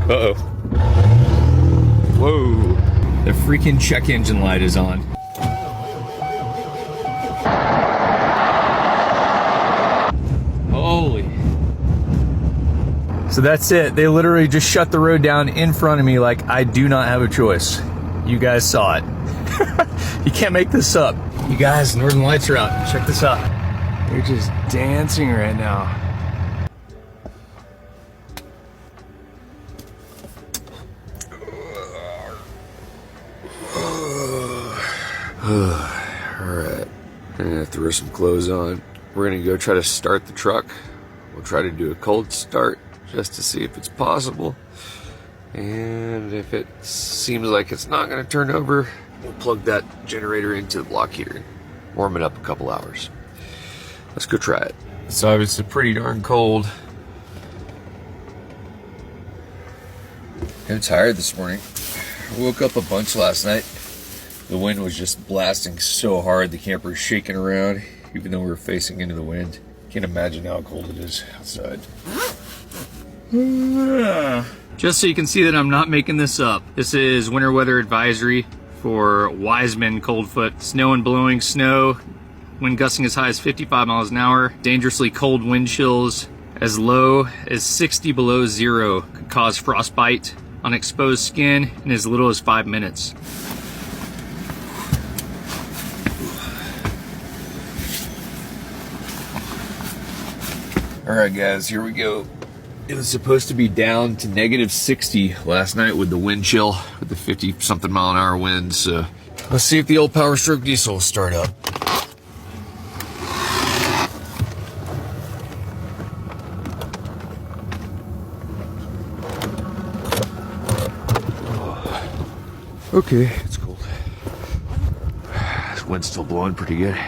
Uh-oh. Whoa. The freaking check engine light is on. Holy. So that's it. They literally just shut the road down in front of me like I do not have a choice. You guys saw it. You can't make this up. You guys, Northern Lights are out. Check this out. They're just dancing right now. Alright, I'm gonna throw some clothes on. We're gonna go try to start the truck. We'll try to do a cold start just to see if it's possible. And if it seems like it's not gonna turn over, we'll plug that generator into the block heater and warm it up a couple hours. Let's go try it. So it's pretty darn cold. I'm tired this morning. I woke up a bunch last night. The wind was just blasting so hard, the camper was shaking around, even though we were facing into the wind. Can't imagine how cold it is outside. Just so you can see that I'm not making this up, this is winter weather advisory for Wiseman Coldfoot. Snow and blowing snow, wind gusting as high as 55 miles an hour, dangerously cold wind chills as low as 60 below zero could cause frostbite on exposed skin in as little as 5 minutes. Alright guys, here we go. It was supposed to be down to negative 60 last night with the wind chill, with the 50-something mile an hour wind, so let's see if the old Power Stroke diesel will start up. Okay, it's cold. This wind's still blowing pretty good.